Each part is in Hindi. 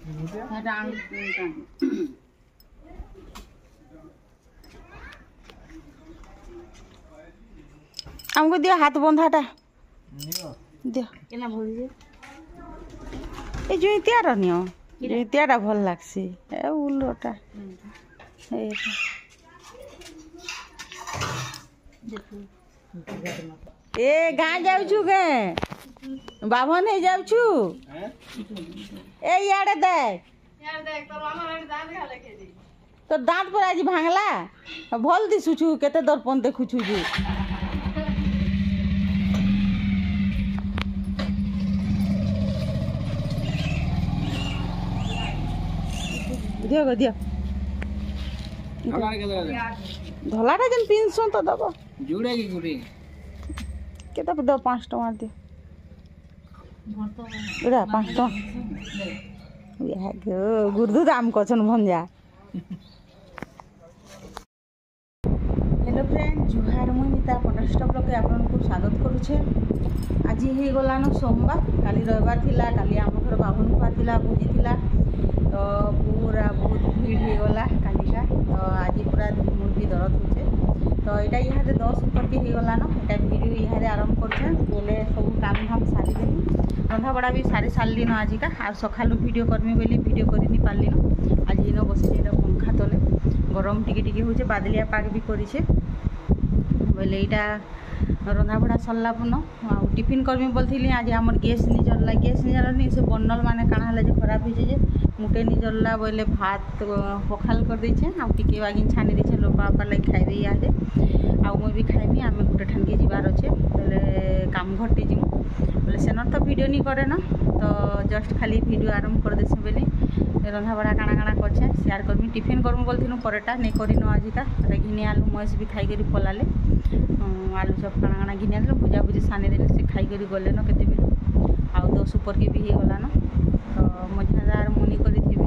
हमको दिया हाथ बंधाटा दिया ये जुतियार नियो जुतियाटा भल लागसी ए उलोटा ए गाँ जाऊछु गे बाभन हे जाऊछु ए याडे देख तो दांत पर आज भांगला भल दिशुछु केते दर्पण देखुछु जी दियो गो दियो धलाटा जन पिनसो तो दबो जुड़े की गुरी केते दो 5 टका दियो एडा 5 टका या गो गुरदू दाम कछन भंजा हेलो फ्रेंड जुहार मुई मिता पटस्टॉप के आपको स्वागत करुछे आज हे गलानो सोमवार काली रविवार थिला काली आम घर बाभन खुआ थिला भोजी थिला तो पूरा बहुत भीड़ हो गला कालिका तो आज पूरा मुड़ भी दर्द होचे तो यहाँ इहादे 10 ऊपर के हो गलानो एटा वीडियो इहादे आरंभ करछे बोले सब काम धाम सारी देनी रंधा बड़ा भी सारी सारली न आज का आ सकालू वीडियो करमी बोली वीडियो करी नि पारली न आज इन बसी पंखा तले गरम टिके टिके होचे बादलिया पाग भी करिछे बोले यहाँ रंधा बड़ा सरला पुन टिफिन करमी बोलती आज आम गैस नहीं जरला गैस नहीं जरनी से बंडल माने काना हला जे खराब हो मुटे नहीं जरला बोले भात पखाल कर देछे आ टिके बागिन छानी देछे लोपा आपा लगे खाइबे इहादे आ मुई भी खाइबी आमे गुटे ठान के जीवार अच्छे बोले काम घटे जिमु बोले सेनर तो वीडियो नहीं करे ना तो जस्ट खाली वीडियो आरंभ कर देछे बोली रंधा बड़ा काना काना करछे शेयर करमी टिफिन करमु बोलथिनु परेटा नहीं करिनो आजिका घिनी आलू महेश भी खाई करी पलाले आलू चप काना काना घिनी आले भुजा भुजी सानी देले से खाई करी गले न केते भी आ 10 ऊपर के भी हे गला न तो मझादार मुनी करी थिबे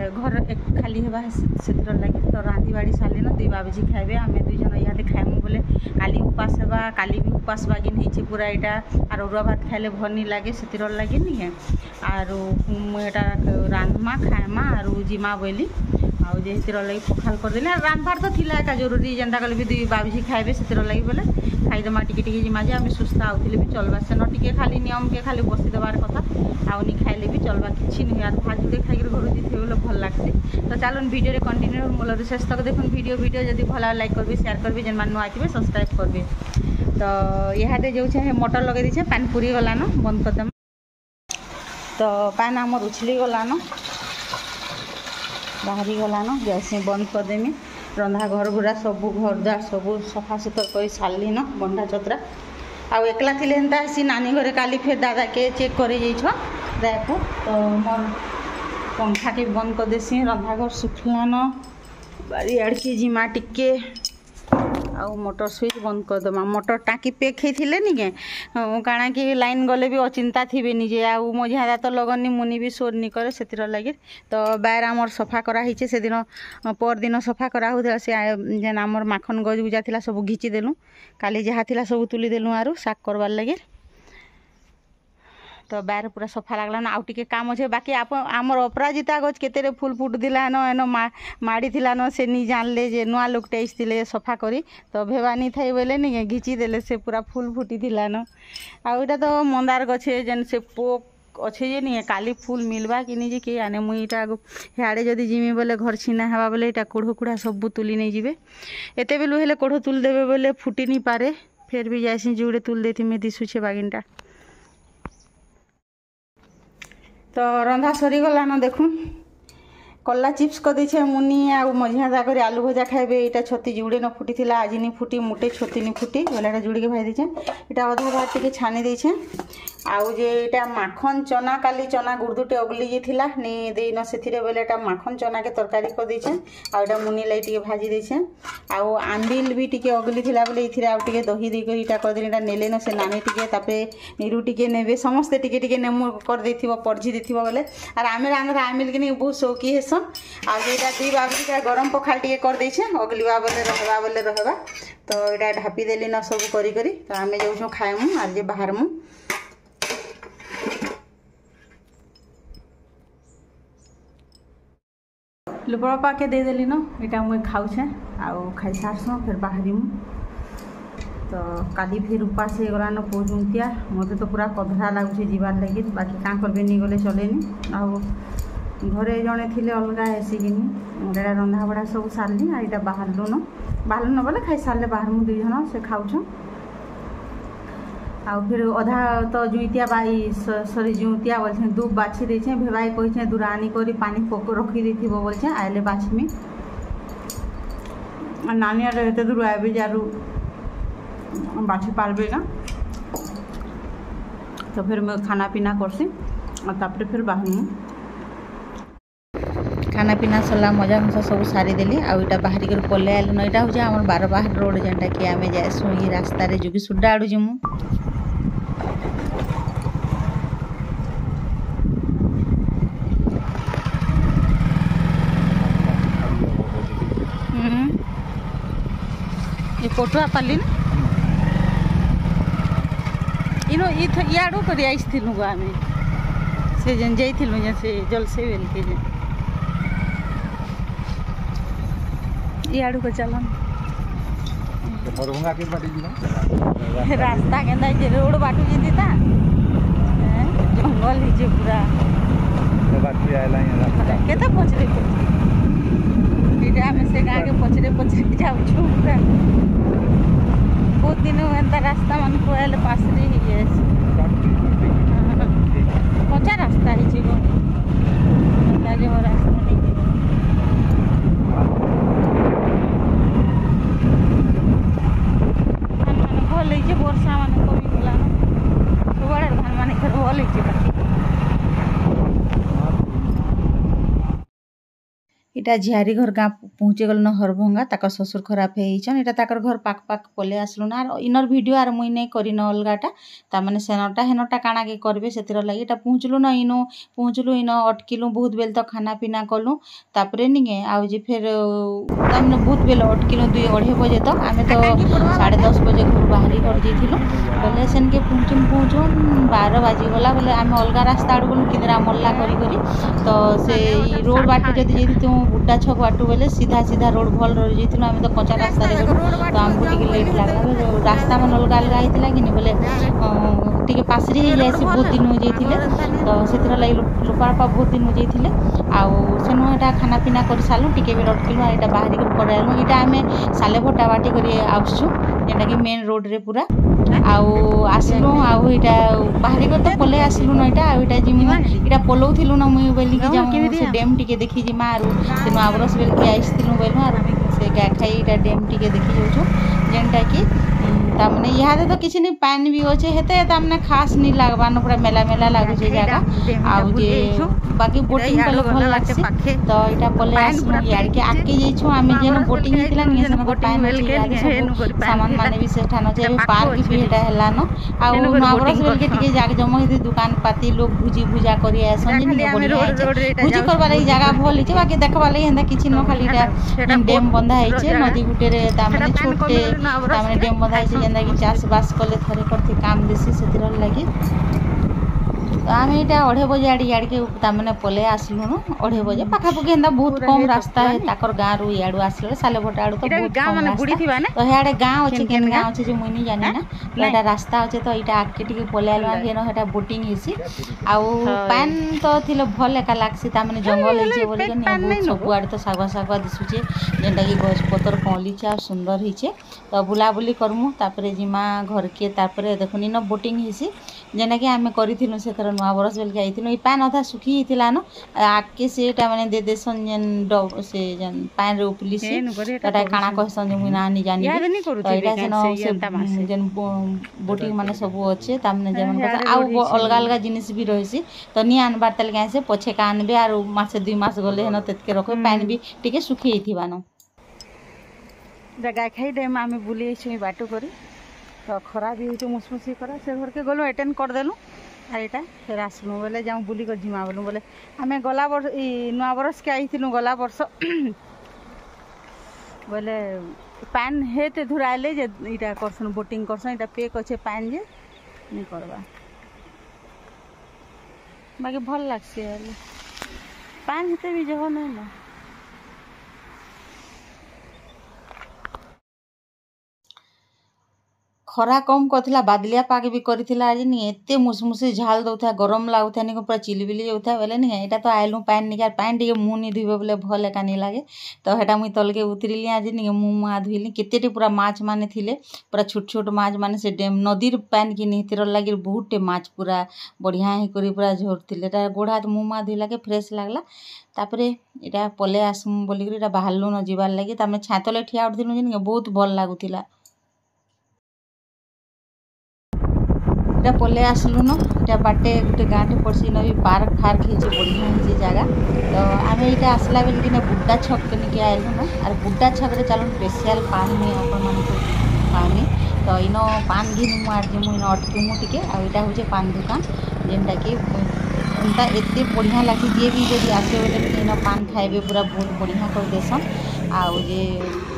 घर एक खाली हेबा सेतिर लगे तो रांधी बाड़ी साले न दुई बाबूजी खाइबे आमे दुई जन इहादे खाइमु बोले काली उपास हेबा काली भी उपास बागिन हेछि पूरा एटा आर अरुआ भात खाइले भर नि लागे सेतिर लागे नि है आर एटा रांधमा खाइमा आर जिमा बोली आउ जे सेतिर लगे पखाल कर देले रांधबार तो थिला का जरूरी जेंता कले भी दुई बाबूजी खाइबे सेतिर लगे बोले खाइदमा टिके टिके जिमा जे आमे सुस्ता आउथिले भी चलबा से न टिके खाली नियम के खाली बसी देबार कथा आउ नि खाइले भी चलबा किछि नि यार भात जुदे खाइ घर जी थे बोले भल लागसी तो चलन वीडियो रे कंटिन्यू मूल शेष तक देखुन वीडियो जदि भल लाइक करबे शेयर करबे जेन मान आथिबे सब्सक्राइब करबे तो इहादे जो छे मोटर लगे दीछे पानी पूरी गला न बंद कर देम तो पान हमर उछली गला न बाहरी गला न गैस बंद कर देमी रंधा घर गुरा सब घर द्वार सब सफा सुतर कर सारली न बंधा चतरा आ एकला थिले हेन्ता आसी नानी घरे काली फेर दादा के चेक करे जाइछो देखो तो मोर पंखा के बंद कर देसी रंधा घर सुखला न बारी आड़ के जिमा टिके आउ मोटर स्विच बंद कर दमा मोटर टाँकी पेक होते नि के काଣା कि लाइन गले भी अचिंता थी निजे आउ मझा तो लगनी मुनि भी सोर नहीं करे से लगे तो बाहर आमर सफा कराई से दिन पर दिन सफा करा से जेन आमर माखन गज गुजा था सब घिची देलु काली जहाँ थी सब तुली देलु आरु साग करवार लगे तो बाहर पूरा सफा लगला ना आउ टिके काम अच्छे बाकी आप आमर अपराजिता गज केते फुल फुटुला न एन माड़ी थिला न से नहीं जानले जे नुआ लोकटे आइसथिले सफा करी तो भेवानी थाई बोले नहीं घिची देले से पूरा फुल फुटी थिला न आउ एटा तो मंदार गछे जेन से पोक अच्छे जे नहीं काली फुल मिलवा कि नहीं जे कि आने मुई इटा हियाड़े जदि जिमी बोले घर छिना हेबा बोले इटा कोढ़ो कुड़ा सब तुली नहीं जीवे एते बेलु हेले कोढ़ो तुल देबे बोले फुटी नहीं पारे फिर भी जाइसी जुड़े तुल देती में दिशुछे बागिनटा तो रंधा सरी गला न देखुन कल्ला चिप्स कर दे मुनि आ मझिया जाकर आलू भजा खाइबे इटा छती जुड़े न फुटी थिला आज नहीं फुटी मुटे छती नहीं फुटी बोले जुड़ी के भाई देछे इटा अधा भात टिके छानी देछे आउ जे इटा माखन चना काली चना गुर्दुटे अगली जे थिला नि देन सेथिरे बोले इटा माखन चना के तरकारी कर देछे आ इटा मुनि लाई टिके भाजी देछे आउ आंबिल भी टिके अगली थिला बोले इथिरे आउ टिके दही दे इटा कर देले इटा नेले न से नानी टिके तापे निरु टिके नेबे समस्त टिके टिके नेमु कर देथिबो परजी देथिबो बोले आर आमे रांधरा आमिल के नि बहुत शौकी हेसन आ जेटा दुई बाबरी गरम पखाल टिके कर देछे अगलीवा बोले रहबा तो इटा ढापी देली न सब करी करी तो आमे जाउछो खाइमु आर जे बाहरमु लुपड़ बापा के दे देली न इटा मुई खाऊछे आउ खाई सारसो फिर बाहरीमु तो काली फिर उपास हो गलान पौजुतिया मत तो पूरा कधरा लगुचे जीवार लगे बाकी क्या करबे नहीं गले चलेनी आउ घरे जड़े थे अलग हेसिकिनी एटा रंधा बड़ा सब सारली आ इटा बाहरलु न बोले खाई सारे बाहर मु 2 जन से खाऊछ आ फिर अधा तो जुइतिया बाई सरी जुइतिया बोलछे दूब बाछी देछे भेवाई कहिछे दुरानी करी पानी पोक रखी देथिबो बोलछे आइले बाछमी नानिया रहते दूर आबे जारू बाछी पारबे ना तो फिर मैं खाना पीना करसी और तापर फिर बाहर खाना पीना सरला मजा मजा सब सारी देली आउटा बाहरी कर पले आल न इटा हो आम 12 बाहर रोड जेनटा कि आम जासु ये रास्ता रे जुगी सुड्डा आड़ू जिमु ये कोटुआ पाली ना इनो याडू कर आइथिलु आम से जन जाइथिलु से जल से बेल के याडू को चलन रास्ता केंदा जे रोड बाटू जेती ता जंगल हिजे पूरा बाटू आइला रास्ता केते पछरे इटा में से गाके पछरे जाउछु पूरा बहुत दिन एंता रास्ता मन को आइले पास रे ही है कच्चा रास्ता हिजे गो ताजे हो रास्ता नहीं भल है वर्षा मान कमी गला सबुआड़े धान मान भल है इटा झियारी घर गाँ पहुँचे गल न हरभंगा ताक ससुर खराब होइछन इटा ताकर घर पाक पाक पले आसलु ना इनर वीडियो आर मुई नहीं करी न अलगाटा ता माने सेनटा हेनटा काना के करबे सेतिर लागि इटा पहुँचलु न इनो पहुँचलु इनो अटकिलु बहुत बेल तो खाना पीना कलु तापरे निगे आउ जे फिर तमने बहुत बेल अटकिलु 2-2:30 बजे तक आमे तो 10:30 बजे घर बाहरी कर जेथिलु बोले सेन के पहुँचुन 12 बाजी गला बोले आमे अलगा रास्ता आड़ गलु किदरा मल्ला करी तो से रोड बाटे जदी जेती बुड्डा छक बाटू बोले सीधा सीधा रोड भल रही जाइए आम तो कच्चा रास्ता तो आमको टे लेट लगे रास्ता मन अलग अलग होता कि बोले टे पासरी हो जाए बहुत दिन हो जाते तो से लगे लुपापा बहुत दिन हो जाते आनु यहाँ खाना पीना कर सारू टे भी अटकिलु यहाँ बाहर कर आलु यहाँ आम साले भटा बाटी कर आसु जेनटा कि मेन रोड रे पूरा आसलु आईटा बाहर कर तो पले आसलु न यहाँ जिमु यहाँ पलौलु न मुई बोली से डेम टे देखी जिमा आरु से नुआबरस बेल के आइलु बोलु आर से गाखाई यहाँ डेम टे देखी जाऊँ जेनटा कि तामने यहाँ तो किसी नहीं पान भी अच्छे हेते तामने खास नहीं लगवा न पूरा मेला मेला लगुचे जगह आउ जे बाकी बोटिंग कले भल लागसी तो इटा पले आसनु यार के आके जेछु आमे जेन बोटिंग हितला नि सेन को पान मिलके सामान माने भी सेठा न जे पार्क भी हेटा हला न आउ नाबरस बेल के टिके जाग जम हिते दुकान पाती लोग भुजी भुजा करी आसन जे भुजी करबा लागि जगह भल हिचे बाकी देखबा लागि हेंदा किछि न खाली इटा डेम बंधा हिचे नदी गुटे रे तामने छोटे तामने डेम बंधा हिचे जेंदा कि चाष बास कले थरे करते काम देसी से लगी तो आम यहाँ 2:30 बजे आड़ के तामने पले आसलु न 2:30 बजे पाखापाखि एंता बहुत कम रास्ता है ताकर गाँ रु इाड़ू आसले साले भटा आड़ू तो बहुत कम रास्ता तो यहाँ गाँ अच्छे केन गाँ अच्छे जो मुई नहीं जानी ना यहाँ रास्ता अच्छे तो यहाँ आगे टे पले आलु हेन बोटिंग हेसी आउ पान तो थिले भल एका लागसी तामने जंगल होइछे बोले सबुआड़े तो सागुआ सागुआ दिशुचे जेनटा कि गछ पतर कलिछे आ सुंदर होइछे तो बुलाबुली करमु तापरे जिमा घर के तापरे देखुनी न बोटिंग हेसी जेना कि आमे करिथिलु से थर नुआ बरस बेल के आइथिलु ई पान अधा सुखी हितिला न आके सेटा माने दे देसन जेन से जेन पान रे उपली से तटा काना कहसन जे मुई ना नि जानि तो एटा से जेन बोटिंग माने सब अच्छे तामने जेमन कथा आ अलग अलग जिनिस भी रहिसी तो नि आनबार तल के से पछे का आनबे आर मासे 2 मास गले न तेतके रखे पान भी टिके सुखी हिथिबा न जगह खाई डेम आमे बुली छि बाटो करी तो खरा भी हो मुसमुसी खरा से घर के गलु अटेंड कर देलु आर यहाँ फिर आसलु बोले जाऊँ बुली कर जिमा बोलूँ बोले आम गला वर्ष नुआ बरस के आईलु गला वर्ष बोले पान हेते धुराइले जे इटा करसन बोटिंग करसन इटा पेक अच्छे पान जे नहीं करवा बाकी भल लागसी पान हेते भी जह नहीं ना ଖରା କମ୍ କରିଥିଲା, ବାଦଲିଆ ପାଗ ବି କରିଥିଲା ଆଜି ନି ଏତେ ମୁସମୁସି ଝାଲ ଦଉଥାଏ, ଗରମ ଲାଗୁଥାଏ ନି ପୁରା ଚିଲିବିଲି ଯାଉଥାଏ ବେଲେ ନି ଏଇଟା ତ ଆଇଲୁ ପାନ୍ ନିକା ପାନ୍ ଟିକେ ମୁହଁ ନି ଧୁଇବ ବୋଲେ ଭଲ ଏକା ନି ଲାଗେ। ତ ହେଟା ମୁଇଁ ତଲକେ ଉତରିଲି ଆଜି ନି ମୁହଁ ଧୁଇଲି। କେତେଟେ ପୁରା ମାଛ ମାନେ ଥିଲେ, ପୁରା ଛୋଟ ଛୋଟ ମାଛ ମାନେ ସେ ଡ୍ୟାମ୍ ନଦୀର ପାନ୍ କି ନିହିତିର ଲାଗି ବହୁତଟେ ମାଛ ପୁରା ବଢ଼ିଆ ହେଇକରି ପୁରା ଝରୁଥିଲେ। ଏଟା ଗୋଡ଼ ହାତ ମୁହଁ ଧୁଇଲାକେ ଫ୍ରେଶ୍ ଲାଗଲା। ତାପରେ ଏଇଟା ପଲେଇ ଆସମୁ ବୋଲିକିରି ଏଇଟା ବାହାରଲୁ ନ ଯିବାର୍ ଲାଗି। ତାପରେ ଛାତଲେ ଠିଆ ଉଠିଥିଲୁ ଯେ ନି ବହୁତ ଭଲ ଲାଗୁଥିଲା। ଏଇଟା ପଲେଇ ଆସିଲୁ ନ ଏଇଟା ବାଟେ ଗୋଟେ ଗାଁଟେ ପଡ଼୍ସି ନ ବି ପାର୍କ ଫାର୍କ ହେଇଛି, ବଢ଼ିଆ ହେଇଛି ଜାଗା। ତ ଆମେ ଏଇଟା ଆସିଲା ବେଲକେ ନେ ବୁड्डा ଛକ୍ ନିକେ ଆଇଲୁ ନ ଆର୍ ବୁड्डा ଛକରେ ଚାଲୁନ୍ ସ୍ପେଶିଆଲ୍ ପାନ୍ ମୁଇଁ ଆପଣମାନଙ୍କୁ ଖୁଆମି। ତ ଇନ ପାନ୍ ଘିନ୍ମୁ ଆର୍ ଯିମୁ ଇନ ଅଟକିମୁ ଟିକେ। ଆଉ ଏଇଟା ହଉଛେ ପାନ୍ ଦୁକାନ୍ ଯେନ୍ଟାକି ଏନ୍ତା ଏତେ ବଢ଼ିଆ ଲାଗ୍ସି। ଯିଏ ବି ଯଦି ଆସିବେ ବେଲେ ଇନ ପାନ୍ ଖାଇବେ ପୁରା ବହୁତ ବଢ଼ିଆ କରି ଦେସନ୍। ଆଉ ଯେ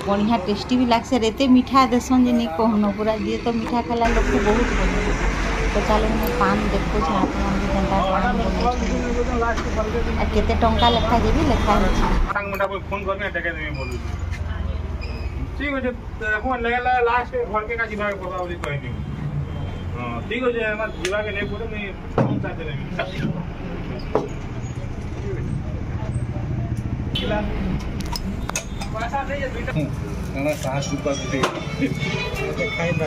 ବଢ଼ିଆ ଟେଷ୍ଟି ବି ଲାଗ୍ସି ଆର୍ ଏତେ ମିଠା ଦେସନ୍ ଯେ ନି କହୁନ ପୁରା ଯିଏ ତ ମିଠା ଖାଇଲା ଲୋକକୁ ବହୁତ ବଢ଼ିଆ ଲାଗ୍ସି। ତ ଚାଲୁନ୍ ମୁଁ ପାନ୍ ଦେଖଉଛେ ଆପଣମାନଙ୍କୁ କେନ୍ତା ପାନ୍ ବନଉଛନ୍ ଆର୍ କେତେ ଟଙ୍କା ଲେଖା ଯେ ବି ଲେଖା ହେଇଛି। ठीक अच्छे देखो लगेगा लास्ट घर के का जीवा के पता बोली कहनी। हां ठीक अच्छे हम जीवा के नहीं बोले मैं फोन साथे नहीं पैसा नहीं है बेटा ना 60 रुपया दे खाई ना